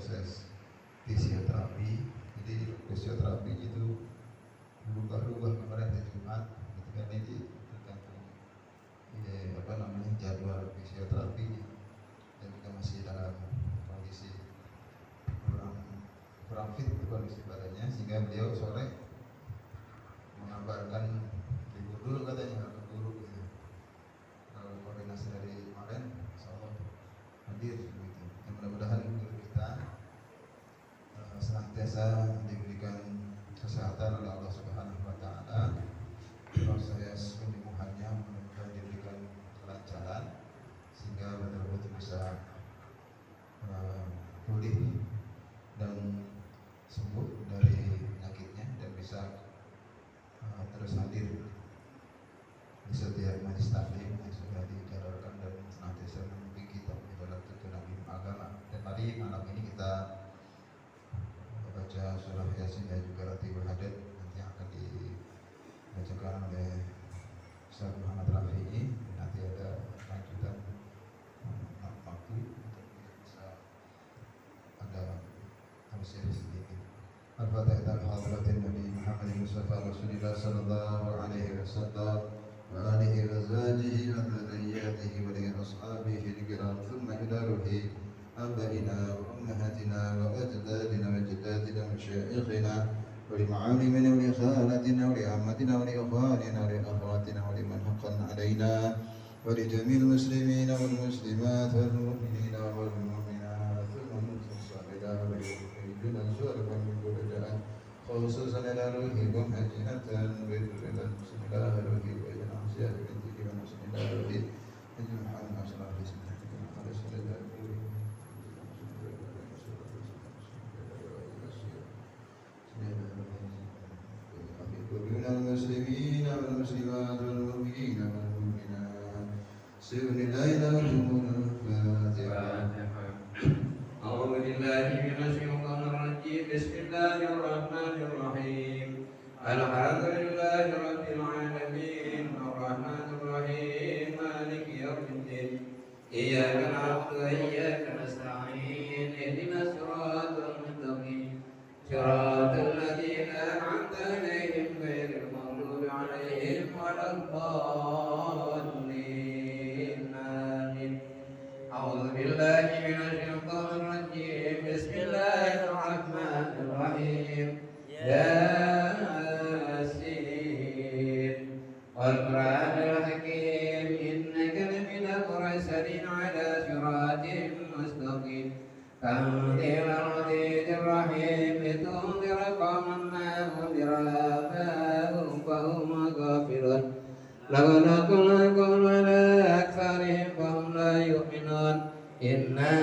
proses fisioterapi. Jadi fisioterapi itu berubah-ubah kemarin hari Jumat, ketika ini tergantung jadwal fisioterapi, dan juga masih dalam kondisi kurang fit kondisi badannya, sehingga beliau sore mengabarkan libur dulu, katanya harus guru gitu. Kalau koordinasi dari kemarin, insyaallah hadir gitu. Dan mudah-mudahan guru kita senantiasa diberikan kesehatan oleh Allah Subhanahu wa taala. Proses penyembuhannya mudah-mudahan diberikan kelancaran sehingga betul-betul bisa pulih dan sembuh dari penyakitnya, dan bisa terus hadir di setiap majelis taklim yang sudah dijadwalkan, dan senantiasa memimpin kita di dalam tuntunan agama. Dan mari malam ini kita baca surah Yasin dan juga Ratibul Hadad nanti akan dibacakan oleh Ustaz Muhammad Rafi'i. Nanti ada lanjutan waktu untuk bisa ada tafsir sedikit. Al-Fatihah al-Hadratin Nabi Muhammad Mustafa Rasulullah sallallahu alaihi wasallam wa alihi wa azwajihi wa dhurriyyatihi wa li ashabihi al-kiram thumma ila ruhi آبائنا وأمهاتنا وأجدادنا وجداتنا ومشايخنا ولمعالمنا ولخالتنا ولعمتنا ولإخواننا ولأخواتنا ولمن حقا علينا ولجميع المسلمين والمسلمات والمؤمنين والمؤمنات والمنصرين وليخرجنا سؤالكم من كل داء خصوصا إلى روحكم أجنة وإلى المسلم إلى روحي وإلى الأنصياء بنتك ونحسن إلى روحي أجل محمد صلى الله عليه وسلم على صلى الله عليه المسلمين والمسلمات والمؤمنين والمؤمنات سيرني الليل الفاتحة. أعوذ بالله من الشيطان الرجيم. بسم الله الرحمن الرحيم. الحمد لله رب العالمين الرحمن الرحيم مالك يوم الدين إياك نعبد وإياك نستعين اهدنا الصراط المستقيم صراط الذين أنعمت عليهم غير المغضوب عليهم ولا الضالين آمين. أعوذ بالله من الشيطان الرجيم. بسم الله الرحمن الرحيم. ياسين والقرآن الحكيم إنك لمن المرسلين على صراط مستقيم تنزيل العزيز الرحيم لتنذر قوما ما أنذر آباؤهم فهم غافلون لقد كنا على أكثرهم فهم لا يؤمنون إنا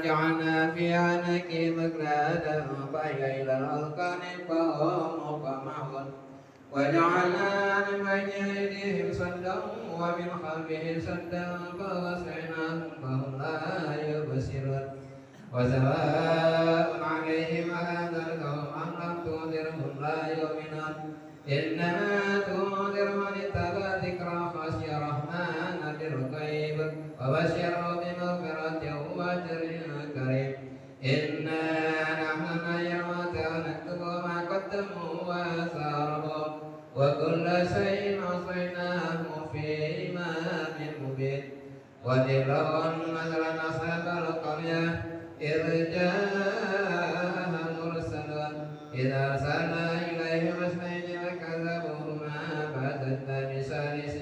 جعلنا في أعناقهم أغلالا فهي إلى الأذقان فهم مقمحون وجعلنا عن بين أيديهم سدا ومن خلفهم سدا فأغشيناهم فهم لا يبصرون وسواء عليهم أأنذرتهم أم لم تنذرهم لا يؤمنون إنما تنذر من اتقى ذكر خشي الرحمن بالغيب وبشره بمغفرة وأجر كريم. إنا نحن نحيي الموتى ونكتب ما قدموا وآثارهم وكل شيء أحصيناه في إمام مبين. واضرب لهم مثلا أصحاب القرية إذ جاءها المرسلون إذ أرسلنا إليهم اثنين فكذبوهما فأتتنا بثالث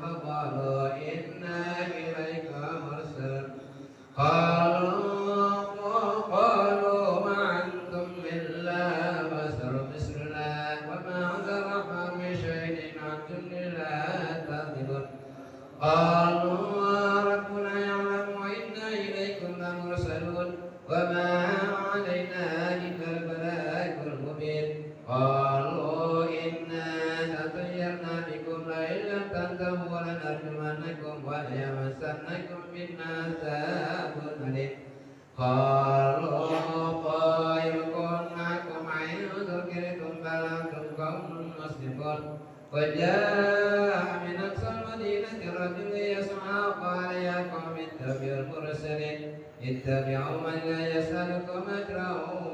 فقالوا إنا إليكم مرسلون قالوا ما أنتم إلا بشر مثلنا وما أنزل الرحمن من شيء أنتم إلا تكذبون. قالوا ربنا يعلم وإنا إليكم لمرسلون وما علينا إلا البلاغ المبين. قالوا إنا تطيرنا بكم لئن لم تنتهوا لنرجمنكم وليمسنكم منا عذاب أليم. قالوا طائركم معكم إن ذكرتم بل أنتم قوم مسرفون. وجاء من أقصى المدينة رجل يسعى قال يا قوم اتبعوا المرسلين اتبعوا من لا يسألكم مكرا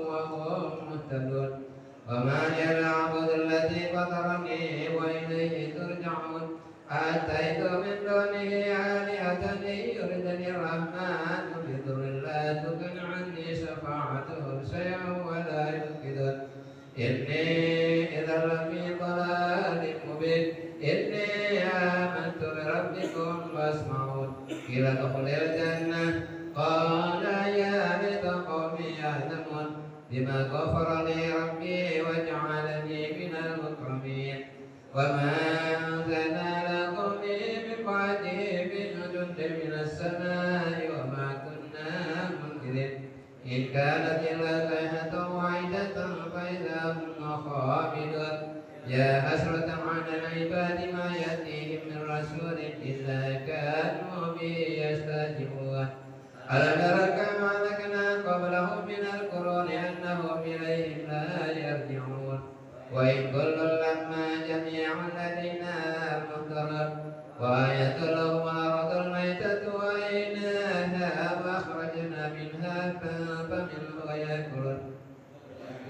وهم مهتدون وما لي أعبد الذي فطرني وإليه ترجعون أتيت من دونه آلهة يردني الرحمن بضر لا تغن عني شفاعتهم شيئا ولا ينقذون إني إذا لفي ضلال مبين إني آمنت بربكم فاسمعون قيل ادخل الجنة قال يا ليت قومي يعلمون بما غفر لي ربي وجعلني من المكرمين وما أنزلنا على قومه من بعده من جند من السماء وما كنا منزلين إن كانت إلا صيحة واحدة فإذا هم خامدون يا حسرة على العباد ما يأتيهم من رسول إلا كانوا به يستهزئون ألم تر كما أهلكنا قبلهم من القرون أنهم إليهم لا يرجعون وإن كل لما جميع لدينا محضرون وآية لهم الأرض الميتة وأحييناها وأخرجنا منها فمنه يأكلون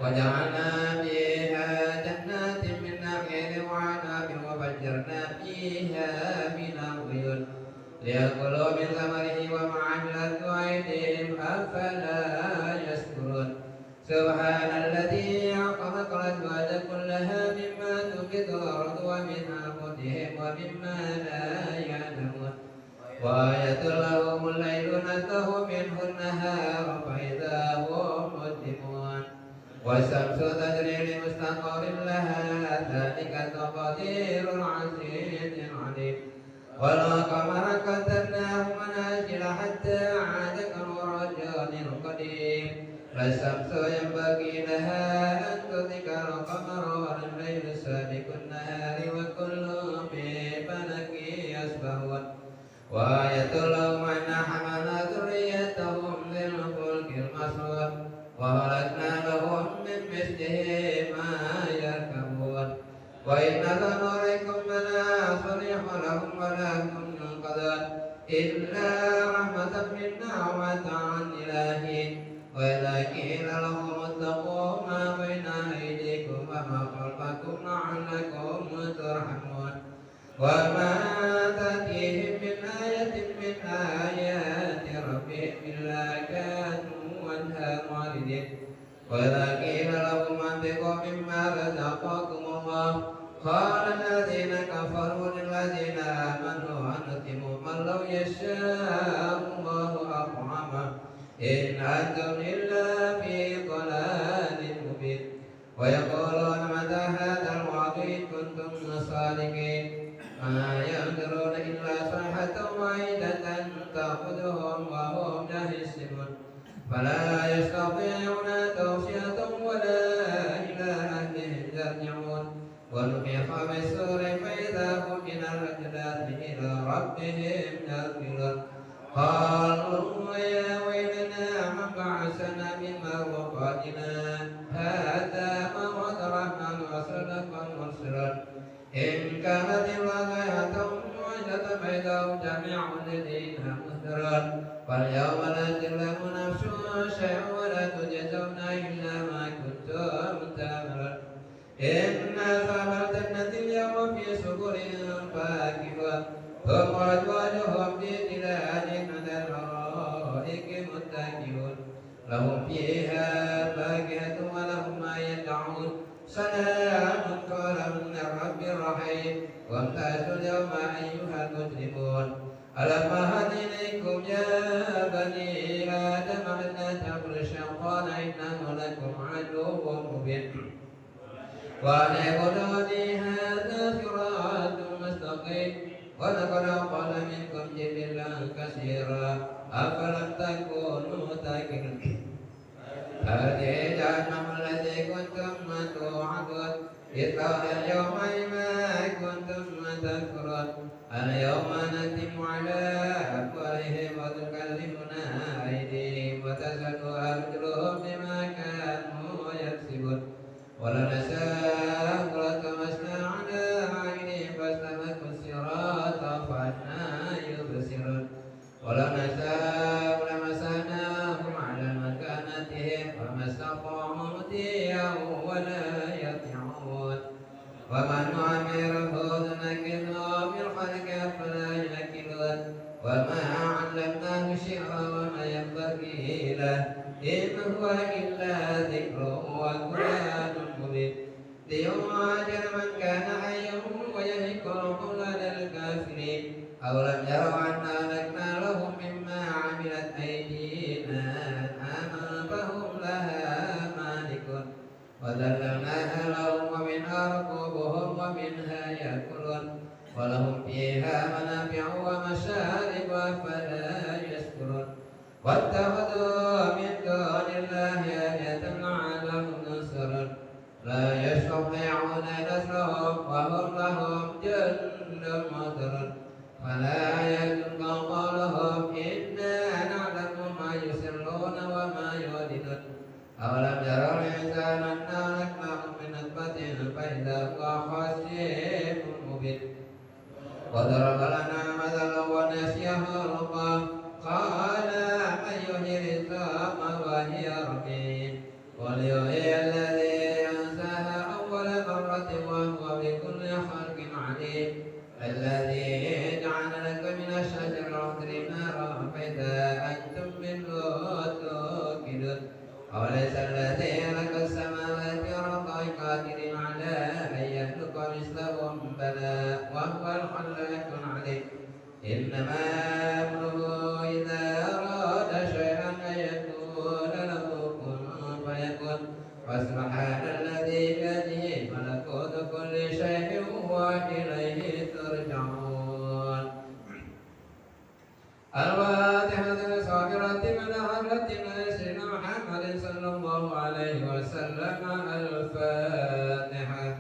وجعلنا فيها جنات من نخيل وعنب وفجرنا فيها من العيون ليأكلوا من ثمره وما عملت أيديهم أفلا يشكرون سبحان الذي خلق الأزواج كلها مما تنبت الأرض ومن أنفسهم ومما لا يعلمون وآية لهم الليل نسلخ منه النهار فإذا هم مظلمون والشمس تجري لمستقر لها ذلك تقدير العزيز العليم والقمر قدرناه منازل حتى عاد كالعرجون القديم لا الشمس ينبغي لها أن تدرك القمر ولا الليل سابق النهار وكل في فلك يسبحون وآية لهم أن حملنا ذريتهم للفلك المشحون وخلقنا لهم من مثله ما يركبون وإن لنريكم مناصرح لهم ولكم ينقذون إلا رحمة منا ومتاعا إلى حين وإذا قيل لهم اتقوا ما بين أيديكم وما خلفكم لعلكم ترحمون وما تأتيهم من آية من آيات ربهم إلا كانوا عنها معرضين وإذا قيل لهم أنفقوا مما رزقكم الله قال الذين كفروا للذين آمنوا أنتم من لو يشاء الله أطعمه إن أنتم إلا في ضلال مبين ويقولون متى هذا الوعد إن كنتم صادقين ما ينظرون إلا صيحة واحدة تأخذهم وهم يهزمون فلا يستطيعون توصية ولا إلى أهلهم يرجعون ونفخ في الصور فإذا هم من الأجداث إلى ربهم يرجعون قالوا يا ويلنا من بعثنا من مرقدنا هذا ما وعد الرحمن وصدق المرسلون إن كانت الواقعة موعدة بينهم جميع الذين مهترون فاليوم لا تظلم نفس شيئا ولا تجزون إلا ما كنتم تعملون إن أصحاب الجنة اليوم في سرر فاكهة هم وأزواجهم في ظلال على الأرائك متكئون لهم فيها فاكهة ولهم ما يدعون سلام قولا من رب رحيم وامتازوا اليوم أيها المجرمون ألم أعهد إليكم يا بني آدم ألا تعبدوا الشيطان إنه لكم عدو مبين وأن اعبدوني هذا صراط مستقيم ولقد خلق منكم جبلا كثيرا أفلم تكونوا تعقلون هذه جهنم التي كنتم توعدون إذ قال اليوم ما كنتم تكفرون اليوم نختم على أفواههم وتكلمنا أيديهم وتشهد أرجلهم بما كانوا يكسبون ولنشاء لطمسنا على أعينهم فاستبقوا الصراط فأنى يبصرون ولنشاء لمسناهم على مكانتهم فما استطاعوا مطيعا ولا يطيعون ومن نعمره ننكره في الخلق أفلا يأكلون وما علمناه الشعر وما ينبغي له إن هو إلا ذكر وقرآن مبين لينذر من كان حيا ويهلك القول للكافرين أولم يروا أنا أهلكنا لهم مما عملت أيدينا أنعاما فهم لها مالكون وذللناها لهم ومنها ركوبهم ومنها يأكلون ولهم فيها منافع ومشارب أفلا يشكرون واتخذوا من دون الله آلهة لعلهم ينصرون لا يستطيعون نصرهم وهم لهم جند محضرون فلا يحزنك قولهم إنا نعلم ما يسرون وما يعلنون أولم يروا الإنسان أنا خلقناه من نطفة فإذا هو خصيم مبين وضرب لنا مثلا ونسي خلقه قال من يحيي العظام وهي رميم قل يحيي الذي أنشأها أول مرة وهو بكل خلق عليم الذي جعل لكم من الشجر الأخضر نارا فإذا أنتم منه توقدون أوليس الذي خلق السماوات والأرض قادر على أن يخلق مثلهم بلى وهو الخلاق العليم إنما أمره إذا أراد شيئا أن يقول له كن فيكون فسبحان الذي بيده ملكوت كل شيء وإليه ترجعون الفاتحة للصابرة من حضرة سيدنا محمد صلى الله عليه وسلم الفاتحة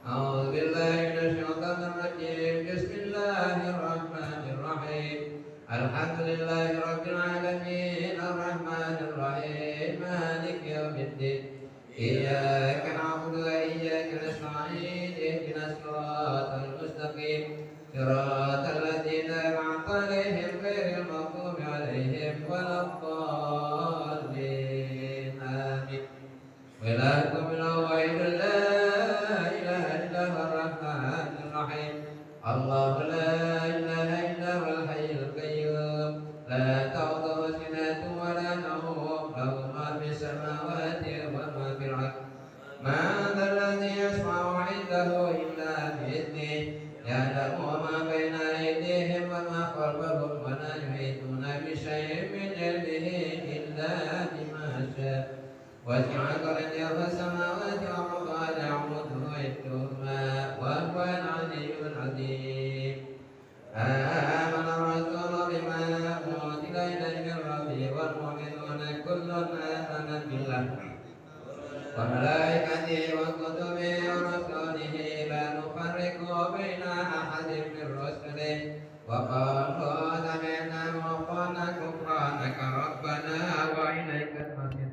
أعوذ بالله من الشيطان الرجيم بسم الله الرحمن الرحيم الحمد لله رب العالمين الرحمن الرحيم مالك يوم الدين إياك نعبد وإياك نستعين اهدنا الصراط المستقيم صراط الذين أنعمت عليهم غير المغضوب عليهم ولا الضالين آمين وإلهكم الواحد لا إله إلا هو الرحمن الرحيم الله لا إله إلا هو الحي القيوم لا تأخذه سنة ولا نوم له ما في السماوات وما في الأرض ما ذا الذي يشفع عنده إلا بإذنه يعلم ما بين أيديهم وما خلفهم ولا يحيطون بشيء من علمه إلا بما شاء وسع كرسيه السماوات والأرض ولا يعوده حفظهما وهو العلي العظيم آمن الرسول بما أنزل إليه من ربه والمؤمنون كل آمن بالله وملائكته وكتبه ورسله لا نفرق بين أحد من رسله وقالوا سمعنا وأطعنا غفرانك ربنا وإليك المصير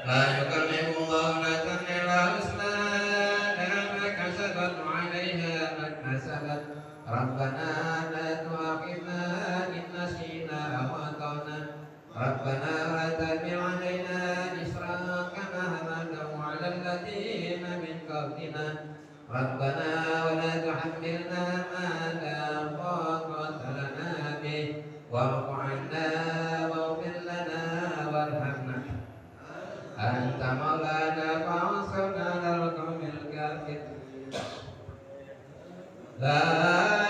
لا يكلف الله نفسا إلا وسعها ما كسبت وعليها ما اكتسبت ربنا لا تؤاخذنا إن نسينا أو أخطأنا ربنا لا تحمل علينا إصرا كما حملته على الذين من قبلنا ربنا ولا تحملنا ما لا طاقة لنا به واعف عنا واغفر لنا وارحمنا أنت مولانا فانصرنا على القوم الكافرين لا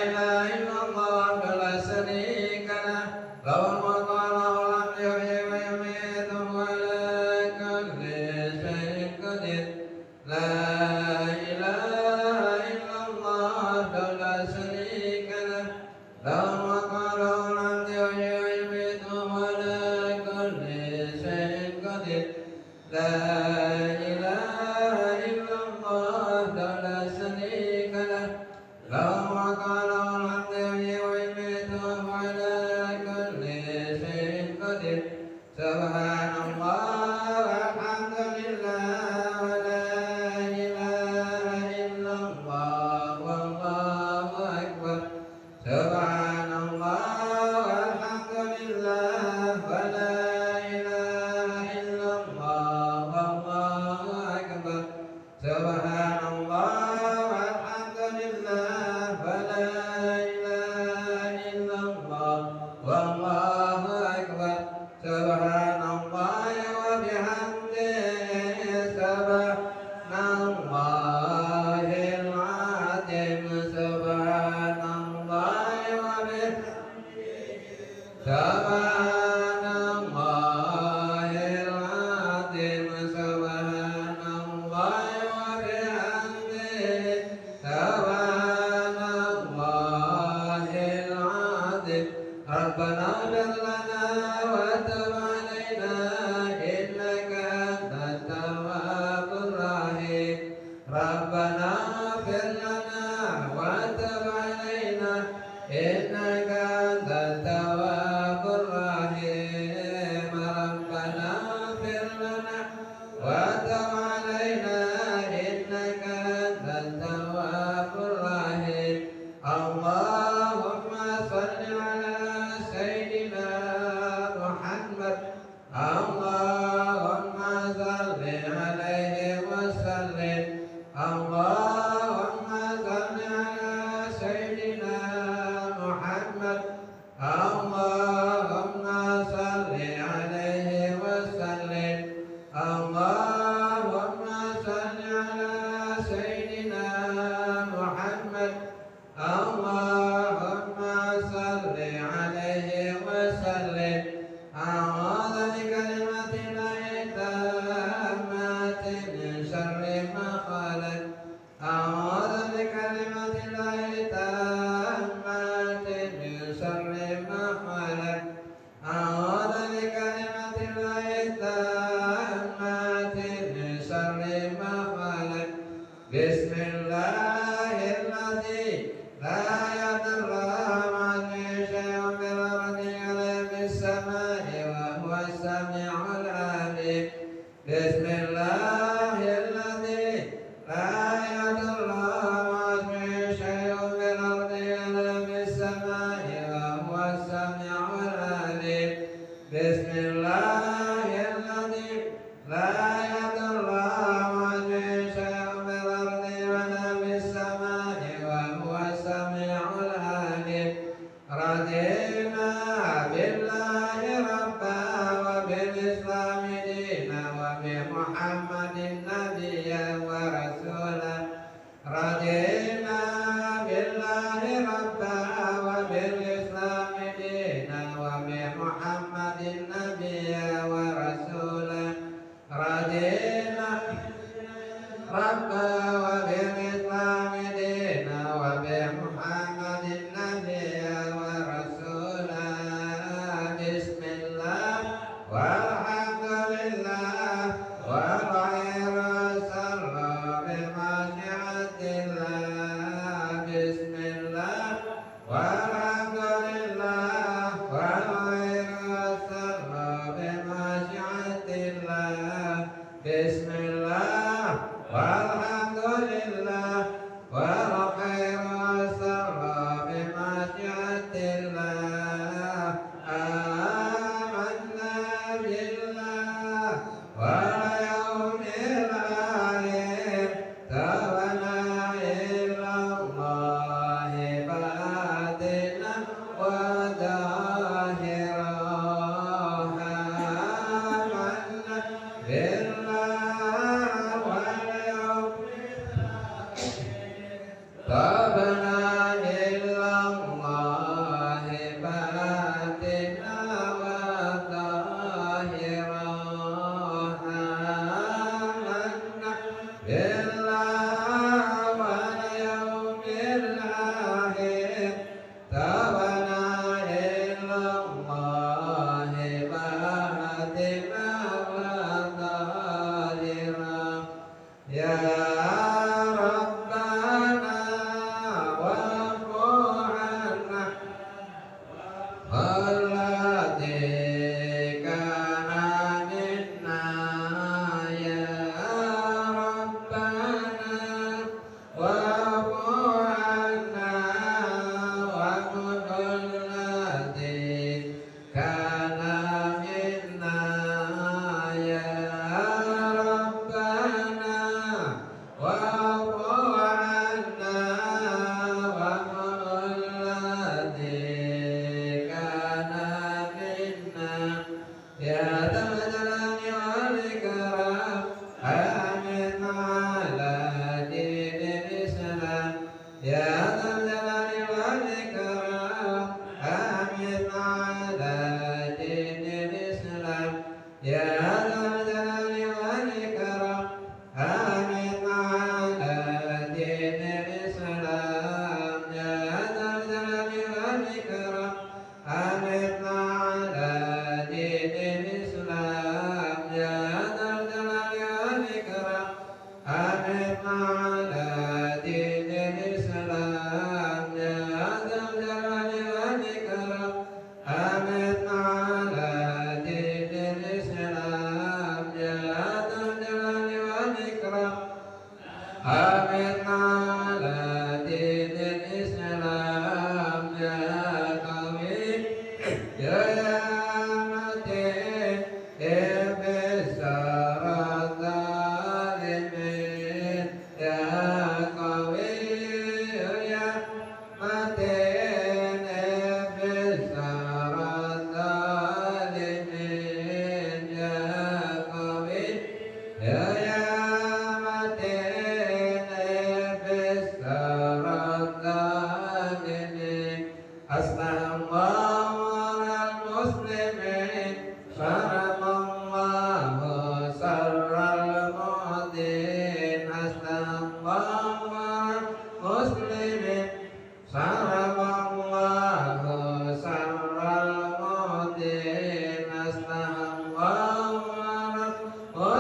إله إلا الله لا شريك له له الملك وله الحمد يحيي ويميت وعلى كل شيء قدير لا إله إلا الله لا شريك له له الملك وله الحمد يحيي ويميت وعلى كل شيء قدير لا إله إلا الله لا شريك له له الملك وله الحمد يحيي ويميت وعلى كل شيء قدير سبحان الله والحمد لله ولا إله إلا الله والله أكبر سبحان الله والحمد لله ولا إله إلا الله Fatima wa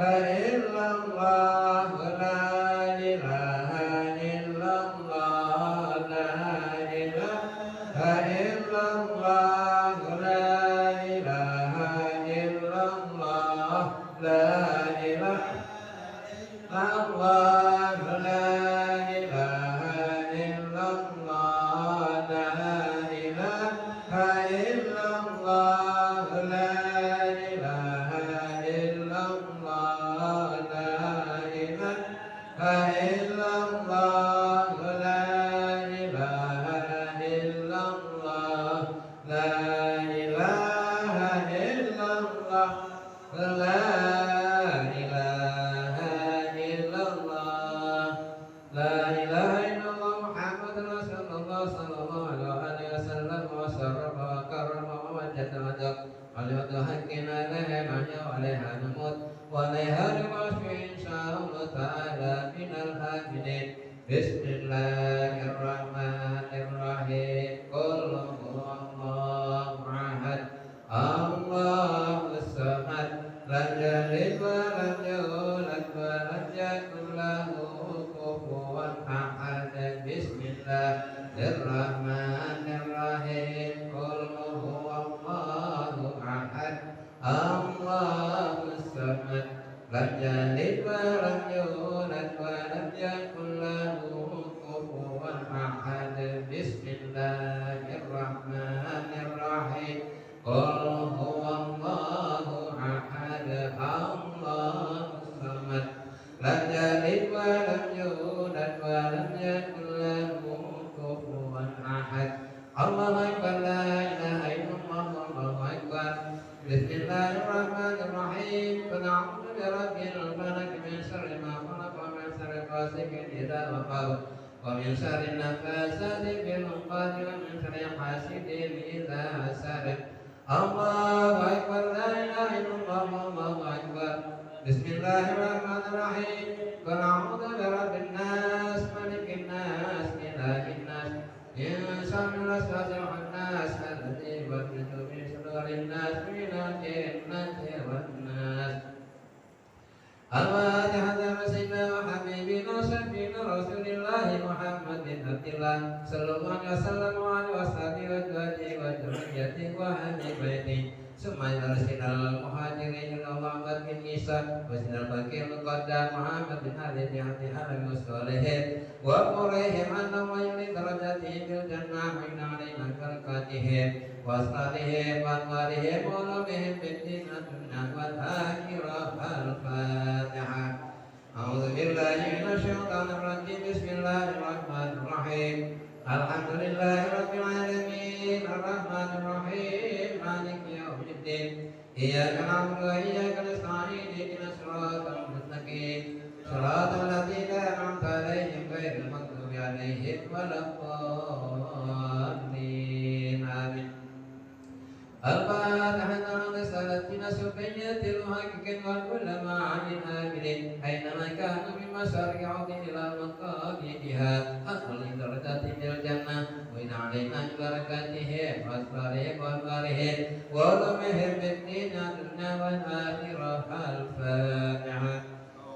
illallah, la ilaha illallah, la ilaha illallah, la ilaha illallah, la ilaha illallah, la ilaha illallah, la ilaha illallah, la ilaha illallah, la ilaha illallah, la ilaha illallah, la ilaha illallah, la ilaha illallah, la ilaha illallah, Muhammad Rasulullah sallallahu alaihi wasallam wa sarrafa wa karrama wa wajjada wa jaq alaihi haqqina alaihi wa alaiha namut wa alaiha rimash insyaallah ta'ala minal hamidin. Bismillahirrahmanirrahim. Qul huwallahu ahad, Allahus samad, lam yalid wa lam yulad wa lam yakul lahu kufuwan ahad. Bismillahirrahmanirrahim. Qul huwallahu ahad, Allahus samad, lam yalid wa lam yulad wa lam yakul lahu kufuwan ahad. Bismillahirrahmanirrahim. Qul huwallahu ahad, Allahus samad, lam yalid wa lam yulad wa lam yakul lahu kufuwan ahad. Allahu akbar, la ilaha illallah, Allahu akbar. Bismillahirrahmanirrahim. Qul a'udzu birabbil falaq, min syarri ma khalaq, wa min syarri ghasiqin idza waqab, wa min syarri nafasati fil 'uqad, wa min syarri hasidin idza hasad. Allahu akbar, la ilaha illallah, Allahu akbar. Bismillahirrahmanirrahim. Qul a'udzu birabbin nas, malikin nas, ilahin nas, min syarril waswasil khannas, alladzi yuwaswisu fi sudurin nas, minal jinnati wan nas. Al-Fatihah. Sayyidina wa habibina syafiina Rasulillahi Muhammadin Abdillah sallallahu alaihi wasallam wa alihi washabihi wa azwajihi wa dzurriyyatihi wa ahli baitihi. Summa arsalnal muhajirin Allah bin Isa wa sinal bakil qaddam Muhammad bin Ali bin Abdul Shalihin wa quraihim anna wa yuli darajatihim fil jannah wa inna alaina barakatihim wa asqatihim wa anwarihim wa ulumihim fid dunya wal akhirah. Al-Fatihah. A'udzu billahi minasy syaithanir rajim. Bismillahirrahmanirrahim. Alhamdulillahi rabbil alamin, arrahmanir rahim, maliki yaumiddin. Iyyaka na'budu wa iyyaka nasta'in. Ihdinas siratal mustaqim, siratal ladzina an'amta 'alaihim ghairil maghdubi 'alaihim waladdallin. Amin. Al-Fatihah. Salatina subayyatil muhaqqiqin wal ulama 'anil amilin aynama kanu min masyari'ati ila maqabidiha aqli darajati fil jannah wa inna 'alaina barakatihi wa asbarihi wa barihi wa lumihim fid dunya wal akhirah. Al-Fatihah.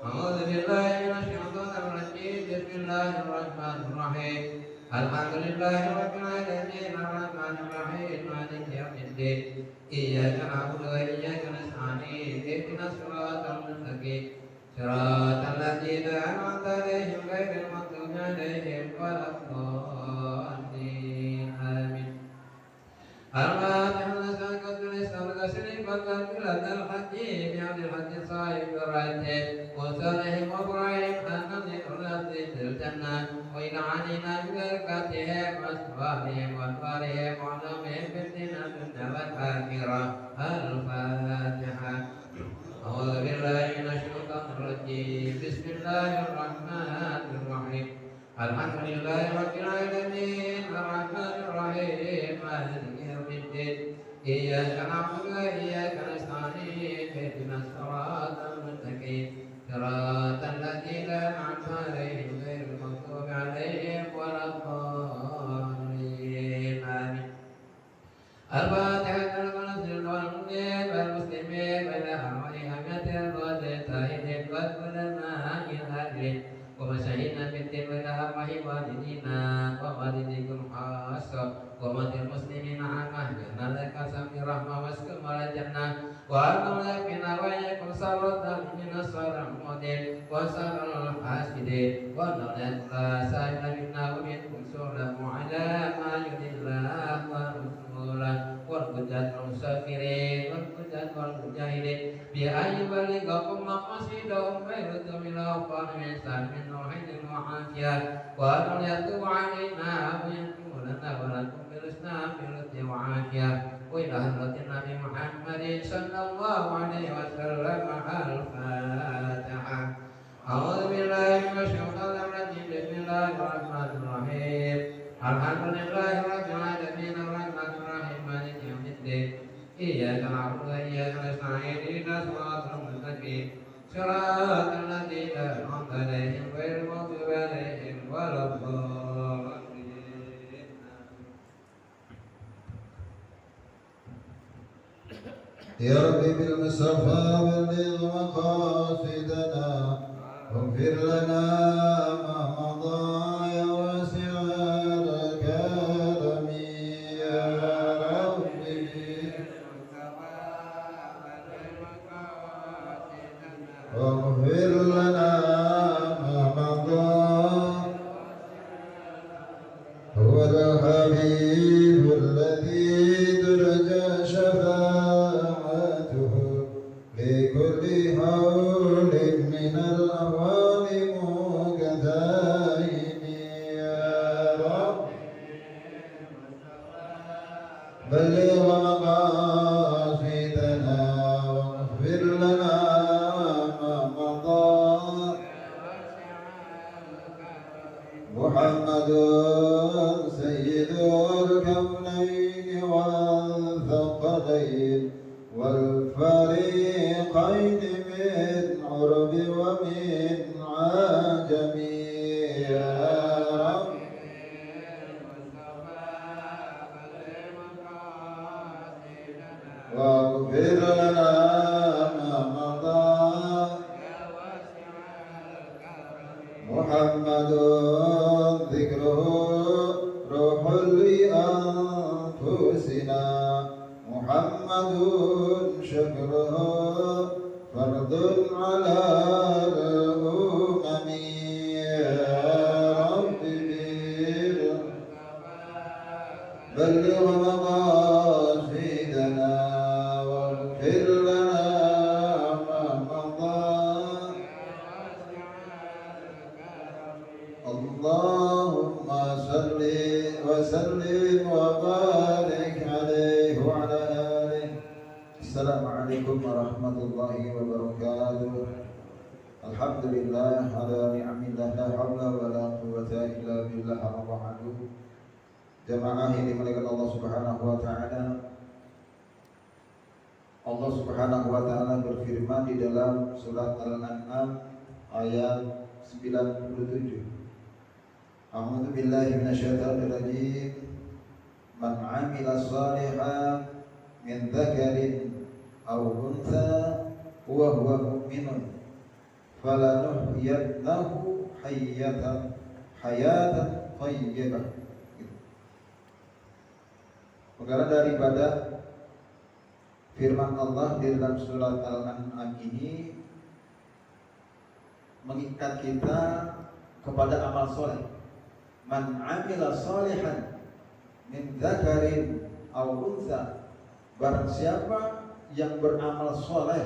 A'udzu billahi minasy syaithanir rajim. Bismillahirrahmanirrahim. Alhamdulillahi rabbil alamin, arrahmanir rahim, maliki yaumiddin. Iyyaka na'budu wa iyyaka nasta'in. Ihdinas siratal mustaqim, siratal ladzina an'amta 'alaihim ghairil maghdubi 'alaihim waladdallin. Amin. Al-Fatihah. Taslim wa takbiratul haji bi'adil haji sahib rajib wa salihim wa ibrahim anani urlati fil jannah wa ila 'alina barakatihim wa asbahihim wa farihim wa alamihim fid dunya wal akhirah. Al-Fatihah. A'udzu billahi minasy syaithanir rajim. Bismillahirrahmanirrahim. Alhamdulillahi rabbil alamin, arrahmanir rahim, maliki yaumiddin. Iyyaka na'budu wa iyyaka nasta'in. Ihdinas siratal mustaqim, siratal ladzina an'amta 'alaihim ghairil maghdubi 'alaihim waladdallin. Amin. Al-Fatihah. Wal muslimin wal muslimin wal ahwali hamiyatil qaditahin وكل ما يهدي وما شهدنا بالدين إلى أرواح والدينا ووالديكم خاصة وموت المسلمين عامة جنة لك سمي رحمة واسكن ولا جنة وأنتم لكنا وإياكم شر الظالمين شر المؤمنين وشر الحاسدين ونغنى سائل منا ومنكم سلم على ما يرضي الله ورسوله والهدى المسافرين والهدى والمجاهدين بأن يبلغكم مقاصدهم ويردوا من أوطان من سلم وحين وعافية وأن يتوب علينا ويتوب لنا ولكم بالإسلام برد وعافية وإلى حضرة النبي محمد صلى الله عليه وسلم الفاتحة. أعوذ بالله من الشيطان الرجيم بسم الله الرحمن الرحيم الحمد لله رب العالمين الرحمن الرحيم مالك يوم الدين إياك نعبد وإياك نستعين اهدنا الصراط المستقيم صراط الذين أنعمت عليهم غير المغضوب عليهم ولا الضالين. يا ربي بالمصطفى بلغ مقاصدنا واغفر لنا ما مضى يا واسع الكرم يا ربي واغفر لنا ما مضى هو الحبيب الذي ترجى شفاعته لكل حول من الأهوال مكتائم يا رب بلغ مقاصدنا واغفر لنا ما مضى محمد سيد الكونين والثقلين والفريقين من عرب ومن عجم يا رب واغفر لنا ما مضى محمد ذكره روح لأنفسنا محمد شكره فرض على الأمم يا رب بلغ مقاصدنا واغفر لنا ما مضى اللهم صل وسلم وبارك عليه وعلى آله. Assalamualaikum warahmatullahi wabarakatuh. Alhamdulillah ala ni'amillah la hawla wa la quwwata illa billah al-wahadu. Jamaah yang dimuliakan Allah Subhanahu wa taala. Allah Subhanahu wa taala berfirman di dalam surat Al-An'am ayat 97. A'udzu billahi minasyaitonir rajim. Man 'amila shalihan min dzakarin aw untha wa huwa mu'minun falanuhyiyannahu hayatan thayyibah. Perkara daripada firman Allah di dalam surat Al-An'am ini mengikat kita kepada amal soleh. Man 'amila shalihan min dzakarin aw untha, barang siapa yang beramal soleh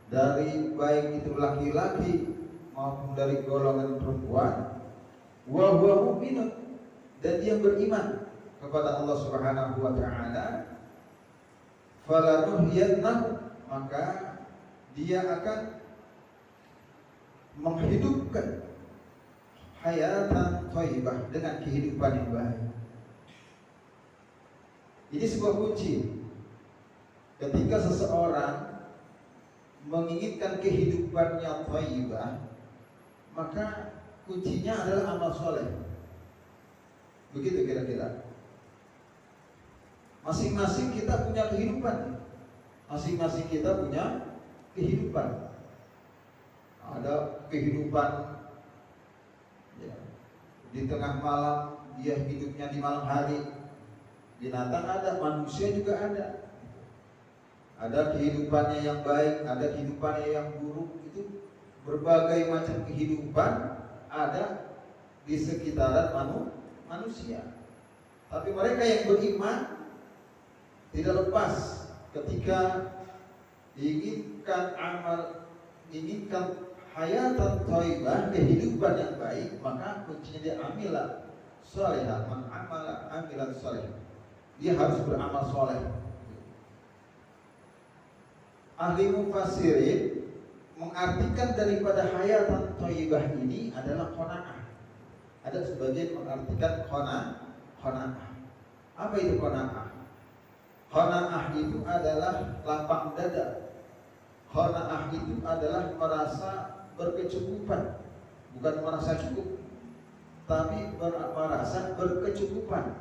dari baik itu laki-laki maupun dari golongan perempuan, wa huwa mu'minun, dan dia beriman kepada Allah Subhanahu wa taala, falanuhyiyannahu, maka dia akan menghidupkan hayatan thayyibah, dengan kehidupan yang baik. Ini sebuah kunci. Ketika seseorang menginginkan kehidupannya thayyibah, maka kuncinya adalah amal soleh. Begitu kira-kira. Masing-masing kita punya kehidupan. Masing-masing kita punya kehidupan. kehidupan, ya. Di tengah malam dia hidupnya di malam hari. Binatang ada, manusia juga ada. Ada kehidupannya yang baik, ada kehidupannya yang buruk. Itu berbagai macam kehidupan ada di sekitaran manusia. Tapi mereka yang beriman tidak lepas ketika inginkan hayatan thayyibah, kehidupan yang baik, maka kuncinya dia amilah salihah, man amala amilan salih. Dia harus beramal soleh. Ahli mufassirin mengartikan daripada hayatan thayyibah ini adalah qanaah. Ada sebagian mengartikan qanaah. Apa itu qanaah? Qanaah itu adalah lapang dada. Qanaah itu adalah merasa berkecukupan, bukan merasa cukup, tapi merasa berkecukupan.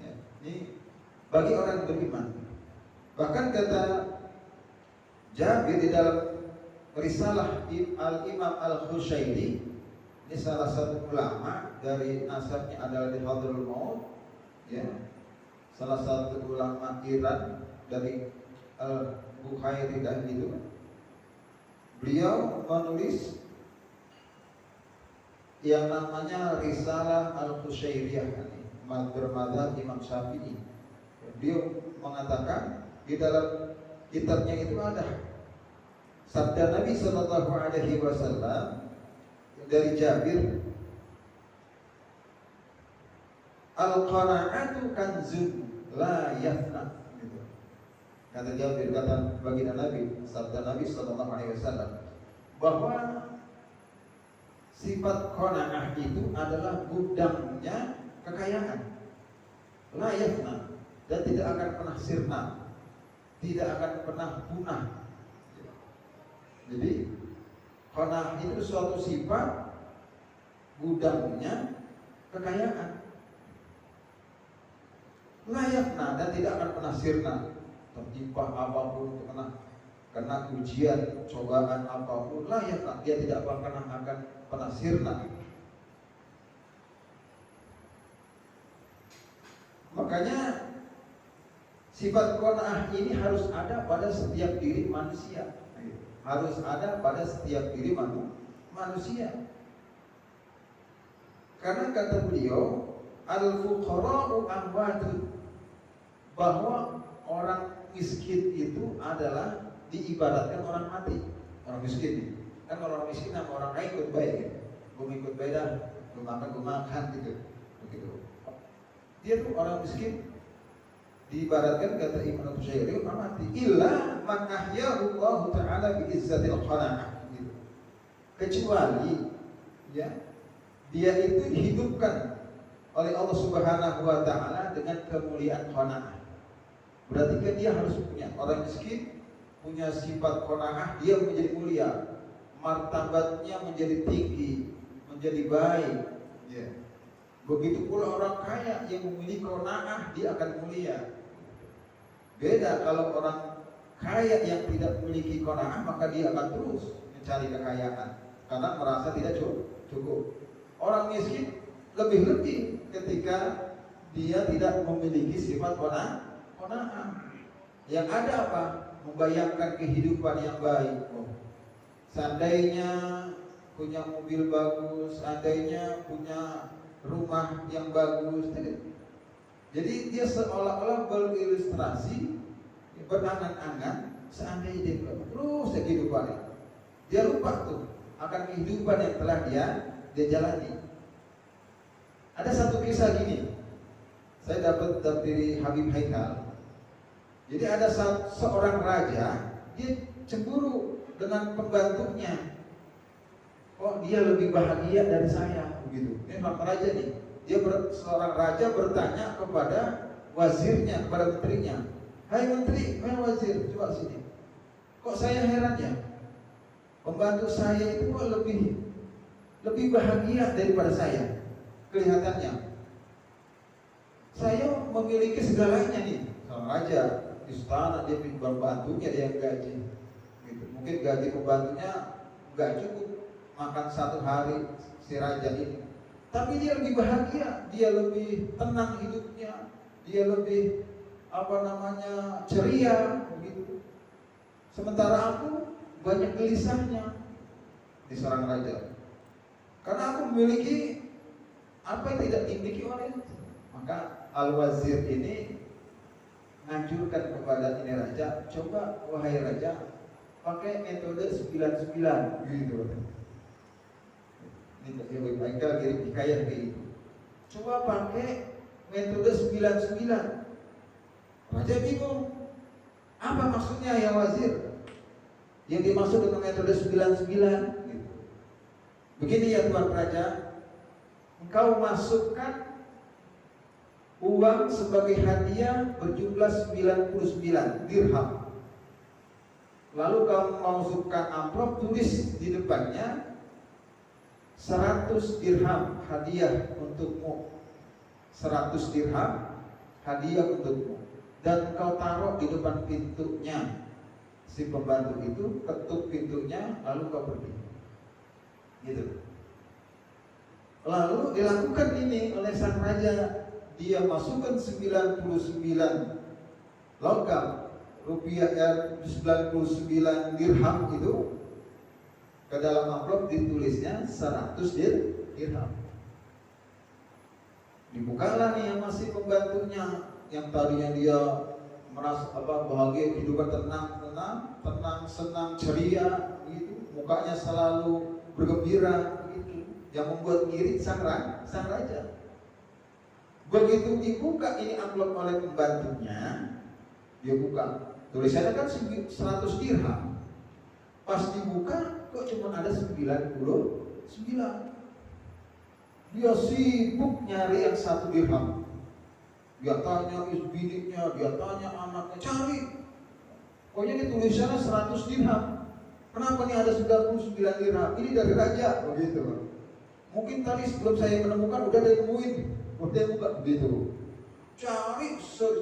Ya, ini bagi orang beriman. Bahkan kata Jabir di dalam risalah Al-Imam Al-Khushairi, ini salah satu ulama dari nasabnya adalah di Hadrul Maut, ya, salah satu ulama Iran dari Al-Bukhairi dan itu. Beliau menulis yang namanya Risalah Al-Khushairiyah, bermadzhab Imam Syafi'i. Beliau mengatakan di dalam kitabnya itu ada sabda Nabi Sallallahu Alaihi Wasallam dari Jabir, al-qana'atu kanzun la yafna. Gitu. Kata Jabir, kata baginda Nabi, sabda Nabi Sallallahu Alaihi Wasallam, bahwa sifat qana'ah itu adalah gudangnya kekayaan, la yafna, dan tidak akan pernah sirna, tidak akan pernah punah. Jadi qanaah itu suatu sifat gudangnya kekayaan, layakna, dan tidak akan pernah sirna. Tertimpa apapun, kena ujian, cobaan apapun, layakna, dia tidak akan pernah sirna. Makanya sifat qanaah ini harus ada pada setiap diri manusia. Harus ada pada setiap diri manusia. Karena kata beliau, al-fuqara'u amwatun, bahwa orang miskin itu adalah diibaratkan orang mati. Orang miskin, kan orang miskin sama orang kaya ikut baik, ya? Gue ikut baik dah, gue makan gitu. Begitu. Dia tuh orang miskin diibaratkan, kata Imam Al-Qushairi, mati. Illa man ahyahu Allah Ta'ala bi'izzatil qanaah, gitu. Kecuali ya, dia itu dihidupkan oleh Allah Subhanahu wa Ta'ala dengan kemuliaan qanaah. Berarti kan dia harus punya, orang miskin punya sifat qanaah, dia menjadi mulia, martabatnya menjadi tinggi, menjadi baik, ya. Begitu pula orang kaya yang memiliki qanaah, dia akan mulia. Beda kalau orang kaya yang tidak memiliki qanaah, maka dia akan terus mencari kekayaan karena merasa tidak cukup. Orang miskin lebih-lebih ketika dia tidak memiliki sifat qanaah. Yang ada apa? Membayangkan kehidupan yang baik. Seandainya punya mobil bagus, seandainya punya rumah yang bagus, jadi dia seolah-olah berilustrasi, berangan-angan, seandainya dia terus kehidupannya, dia lupa tuh akan kehidupan yang telah dia jalani. Ada satu kisah gini, saya dapat dari Habib Haikal. Jadi ada seorang raja, dia cemburu dengan pembantunya. Oh, dia lebih bahagia dari saya, begitu. Ini orang raja nih. Seorang raja bertanya kepada wazirnya, kepada menterinya, hai menteri, hai wazir, coba sini. Kok saya heran ya, pembantu saya itu kok lebih bahagia daripada saya. Kelihatannya saya memiliki segalanya nih. Seorang raja, istana, dia pembantunya dia yang gaji. Gitu. Mungkin gaji pembantunya nggak cukup makan satu hari si raja ini. Tapi dia lebih bahagia, dia lebih tenang hidupnya, dia lebih ceria begitu. Sementara aku banyak gelisahnya di seorang raja. Karena aku memiliki apa yang tidak dimiliki oleh. Maka Al-Wazir ini menganjurkan kepada ini raja, coba wahai raja, pakai metode 99 gitu. Ini lebih baik lagi dikaya kayak itu. Coba pakai metode 99. Raja bingung. Apa maksudnya ya wazir? Yang dimaksud dengan metode 99 gitu. Begini ya Tuan Raja, engkau masukkan uang sebagai hadiah berjumlah 99 dirham. Lalu kamu masukkan amplop, tulis di depannya 100 dirham hadiah untukmu. 100 dirham hadiah untukmu. Dan kau taruh di depan pintunya. Si pembantu itu ketuk pintunya, lalu kau pergi. Gitu. Lalu dilakukan ini oleh sang raja. Dia masukkan 99 logam rupiah yang 99 dirham itu ke dalam amplop, ditulisnya 100 dirham. Dibukalah nih yang masih pembantunya, yang tadinya dia merasa bahagia, kehidupan tenang, senang, ceria gitu, mukanya selalu bergembira gitu, yang membuat ngirit sang raja. Begitu dibuka ini amplop oleh pembantunya, dia buka, tulisannya kan 100 dirham. Pas dibuka kok cuma ada 99. Dia sibuk nyari yang 1 dirham. Dia tanya bininya, dia tanya anaknya, cari. Pokoknya di tulisannya 100 dirham. Kenapa nih ada 99 dirham? Ini dari raja, begitu. Mungkin tadi sebelum saya menemukan udah dia nemuin, udah buka begitu.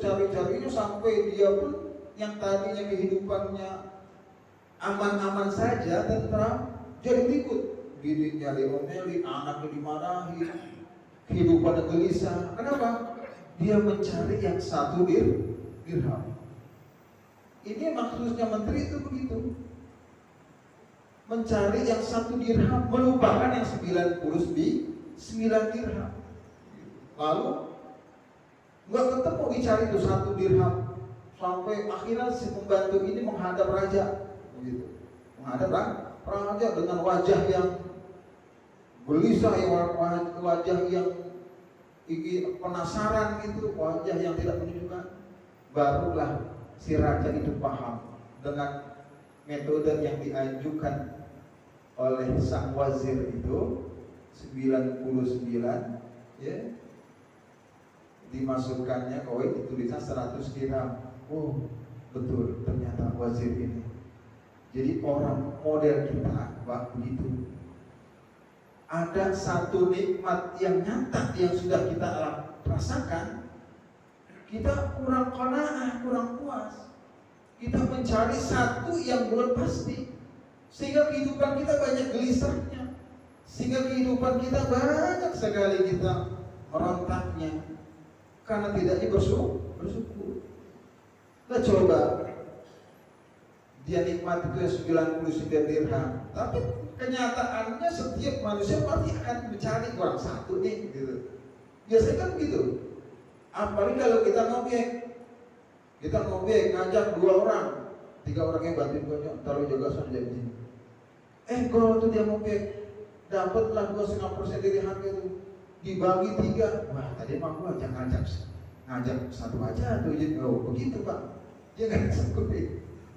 Cari-carinya sampai dia pun yang tadinya kehidupannya aman-aman saja, tentram, jadi berikut. Bininya diomeli, anaknya dimarahi, kehidupannya gelisah. Kenapa? Dia mencari yang 1 dirham. Ini maksudnya menteri itu begitu, mencari yang 1 dirham, melupakan yang 99 dirham. Lalu nggak ketemu, dicari itu 1 dirham, sampai akhirnya si pembantu ini menghadap raja, begitu. Menghadap raja dengan wajah yang gelisah, wajah yang penasaran gitu, wajah yang tidak menunjukkan. Barulah si raja itu paham dengan metode yang diajukan oleh sang wazir itu 99 ya, dimasukkannya koin, ditulisnya 100 dirham. Oh betul, ternyata wazir ini jadi orang model kita, Pak, begitu. Ada satu nikmat yang nyata yang sudah kita rasakan, kita kurang qanaah, kurang puas. Kita mencari satu yang belum pasti, sehingga kehidupan kita banyak gelisahnya, sehingga kehidupan kita banyak sekali kita merontaknya karena tidaknya bersyukur. Kita coba, dia nikmat itu yang 99 dirham, tapi kenyataannya setiap manusia pasti akan mencari kurang satu nih gitu. Biasanya kan begitu. Apalagi kalau kita ngobek ngajak 2 orang, 3 orang yang bantuin konyol, taruh jaga sana jadi sini. Kalau tuh dia ngobek dapatlah 2,5% dari harga itu, dibagi 3. Wah tadi mah gua ngajak 1 aja tuh, jadi begitu Pak. Dia nggak sanggup.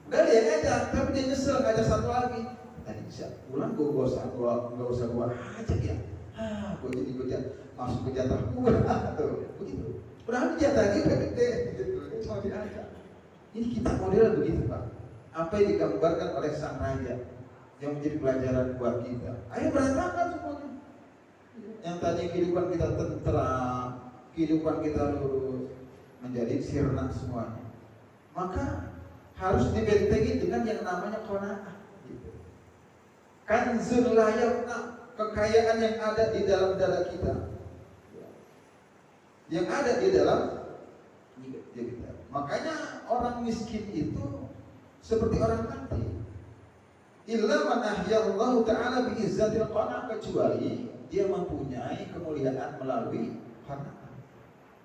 Udah dia ngajak, tapi dia nyesel ngajak 1 lagi. Tadi bisa pulang gua nggak usah gua ajak ya. Gua jadi masuk ke jatah gua tuh, begitu. Udah jatah dia udah gede, gitu. Cuma diajak. Ini kita model begitu Pak. Apa yang digambarkan oleh sang raja yang menjadi pelajaran buat kita. Ayo berantakan semuanya. Yang tadi kehidupan kita tentram, kehidupan kita lurus, menjadi sirna semuanya. Maka harus dibentengi dengan yang namanya qanaah. Gitu. Kanzun la yafna, kekayaan yang ada di dalam dada kita. Yang ada di dalam diri kita. Makanya orang miskin itu seperti orang mati. Illa man ahyallahu ta'ala bi izzatil qana, kecuali dia mempunyai kemuliaan melalui qanaah,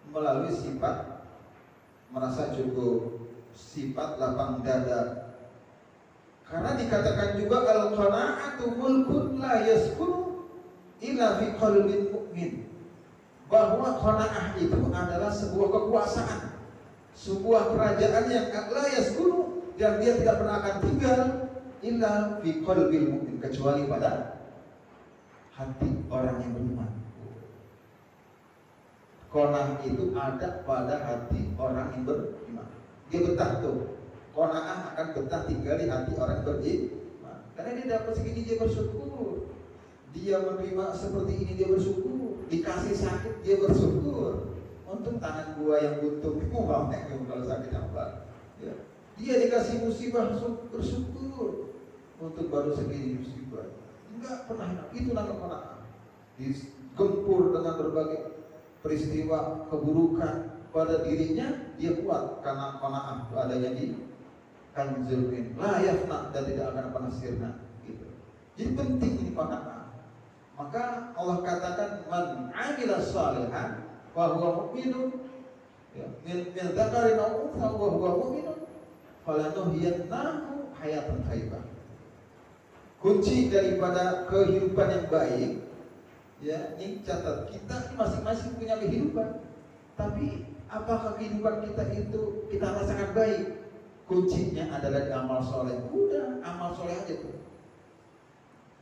melalui sifat merasa cukup, sifat lapang dada. Karena dikatakan juga al-qanaatu mulkun la yaskunu illa fi qalbin mu'min, bahwa qanaah itu adalah sebuah kekuasaan, sebuah kerajaan yang la yaskunu, dan dia tidak pernah akan tinggal illa fi qalbil mu'min, kecuali pada hati orang yang beriman. Qanaah itu ada pada hati orang yang beriman. Dia betah tuh. Qanaah akan betah tinggal di hati orang yang beriman. Karena dia dapat segini dia bersyukur. Dia menerima seperti ini dia bersyukur. Dikasih sakit dia bersyukur. Untung tangan gua yang buntung, kalau sakit apa? Ya. Dia dikasih musibah bersyukur. Untuk baru segini musibah. Enggak pernah, itu namanya qanaah. Digempur dengan berbagai peristiwa keburukan pada dirinya, dia kuat karena qanaah adanya di kanzul la yafna, dan tidak akan pernah sirna gitu. Jadi penting ini qanaah. Maka Allah katakan man amila shalihan wa huwa mu'minun, ya, min dzakarin aw untha wa huwa mu'minun falanuhyiyannahu hayatan thayyibah. Kunci daripada kehidupan yang baik, ya, ini catat, kita masing-masing punya kehidupan. Tapi apakah kehidupan kita itu kita rasakan baik? Kuncinya adalah di amal soleh. Udah, amal soleh aja tuh.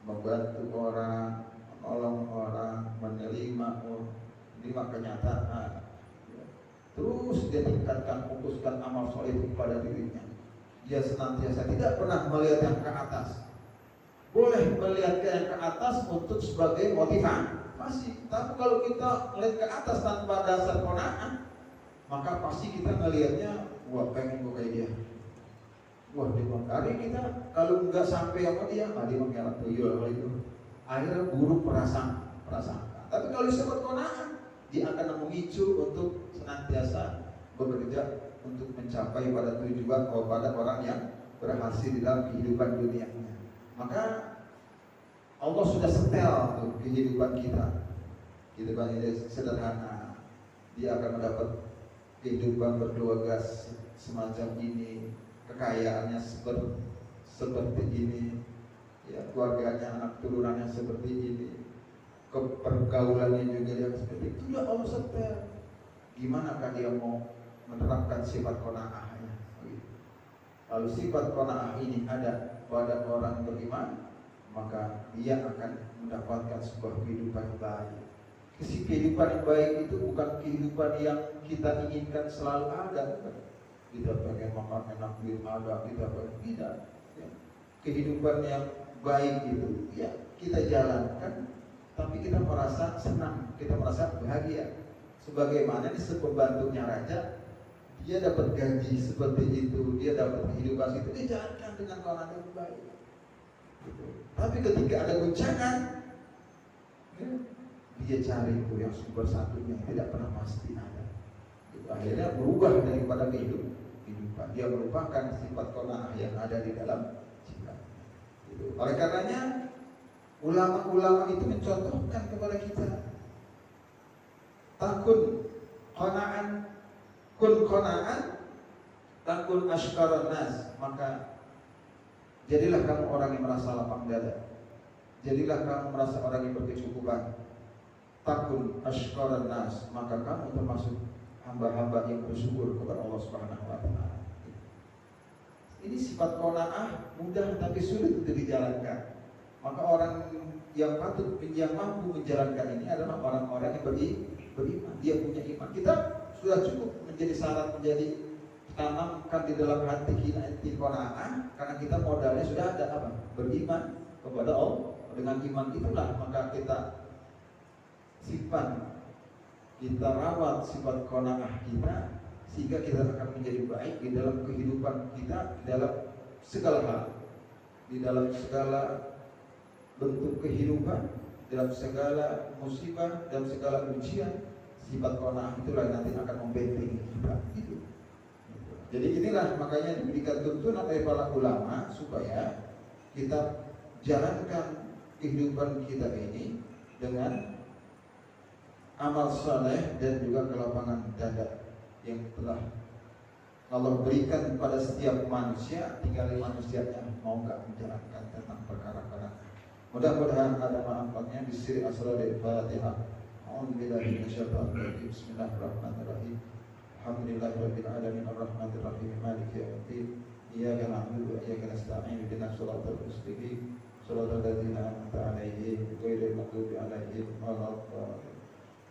Membantu orang, menolong orang, menerima kenyataan. Terus dia tingkatkan, fokuskan amal soleh itu kepada dirinya. Dia senantiasa tidak pernah melihat yang ke atas. Boleh melihat yang ke atas untuk sebagai motivasi, tapi kalau kita melihat ke atas tanpa dasar qanaah, maka pasti kita melihatnya, wah pengen gue kayak dia, wah dia mengkari kita, kalau nggak sampai sama dia, dia mengelak tuyul itu, akhirnya buruk prasangka. Tapi kalau disebut qanaah, dia akan memicu untuk senantiasa bekerja untuk mencapai pada tujuan kepada orang yang berhasil di dalam kehidupan dunianya. Maka Allah sudah setel tuh kehidupan kita. Kehidupan ini sederhana. Dia akan mendapat kehidupan berkeluarga semacam ini, kekayaannya seperti ini, ya, keluarganya, anak turunannya seperti ini, pergaulannya juga yang seperti itu. Sudah Allah setel. Gimana kan dia mau menerapkan sifat qanaahnya? Lalu sifat qanaah ini ada pada orang beriman, maka dia akan mendapatkan sebuah kehidupan yang baik. Kehidupan yang baik itu bukan kehidupan yang kita inginkan selalu ada. Kita pengen makan enak, duit ada, kita pengen tidak. Ya. Kehidupan yang baik itu, ya kita jalankan, tapi kita merasa senang, kita merasa bahagia. Sebagaimana di pembantunya raja, dia dapat gaji seperti itu, dia dapat kehidupan itu, dia jalankan dengan qanaah yang baik. Gitu. Tapi ketika ada guncangan, ya, dia cari itu yang sumber satunya yang tidak pernah pasti ada. Gitu. Akhirnya berubah daripada kehidupan. Dia merupakan sifat qanaah yang ada di dalam jiwa. Gitu. Oleh karenanya, ulama-ulama itu mencontohkan kepada kita, takun qana'an, kun qana'an, takun ashkaran nas, maka jadilah kamu orang yang merasa lapang dada. Jadilah kamu merasa orang yang berkecukupan. Takun ashkaran nas, maka kamu termasuk hamba-hamba yang bersyukur kepada Allah Subhanahu wa taala. Ini sifat qanaah mudah tapi sulit untuk dijalankan. Maka orang yang mampu menjalankan ini adalah orang-orang yang beriman. Dia punya iman. Kita sudah cukup menjadi syarat, menjadi tanamkan di dalam hati kita qanaah, karena kita modalnya sudah ada apa? Beriman kepada Allah. Dengan iman itulah maka kita simpan, kita rawat sifat qanaah kita, sehingga kita akan menjadi baik di dalam kehidupan kita, di dalam segala hal, di dalam segala bentuk kehidupan, dalam segala musibah, dalam segala ujian, sifat qanaah itulah nanti akan membentengi kita. Gitu. Jadi inilah makanya diberikan tuntunan oleh para ulama supaya kita jalankan kehidupan kita ini dengan amal saleh dan juga kelapangan dada yang telah Allah berikan pada setiap manusia, tinggal manusianya mau nggak menjalankan tentang perkara-perkara. Mudah-mudahan ada manfaatnya. Bisri asrarul Fatihah. A'udzubillahi minasyaitonir rajim. Bismillahirrahmanirrahim. Alhamdulillahirabbil alamin arrahmanir rahim maliki yaumiddin. Iyyaka na'budu wa iyyaka nasta'in ihdinas siratal mustaqim. Shiratal ladzina an'amta 'alaihim ghairil maghdubi 'alaihim waladdallin.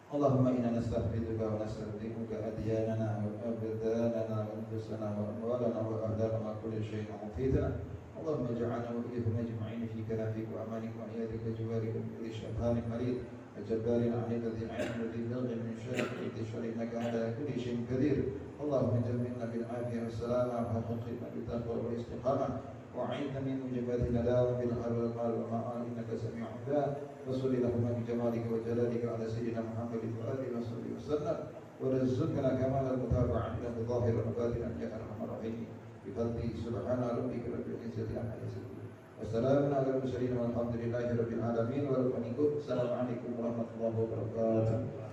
Allahumma inna nastaghfiruka wa nastaghfiruka adyanana wa abdanana wa anfusana wa amwalana wa ahlana wa kulli shay'in mufidana. Allahumma ij'alna wa iyyahum ajma'in fi kanafika wa amanika wa iyadika jawarika min kulli shaytanin marid wa jabbarin 'alayka dhi 'ilmin wa dhi dhilmin min sharri shay'in innaka 'ala kulli shay'in qadir. Allahumma jammilna bil 'afiyati was salama wa haqqina bit taqwa wal istiqamah وأعيذنا من موجبات الندامة بالحر والمال والمآل إنك سميع الدعاء. وصل اللهم بجمالك وجلالك على سيدنا محمد وآله وصحبه وسلم ورزقنا كمال المتابعة عندنا بظاهر وباطن يا أرحم الراحمين بفضله. سبحان ربك رب العزة عما يصفون وسلام على المرسلين والحمد لله رب العالمين. Assalamualaikum warahmatullahi wabarakatuh.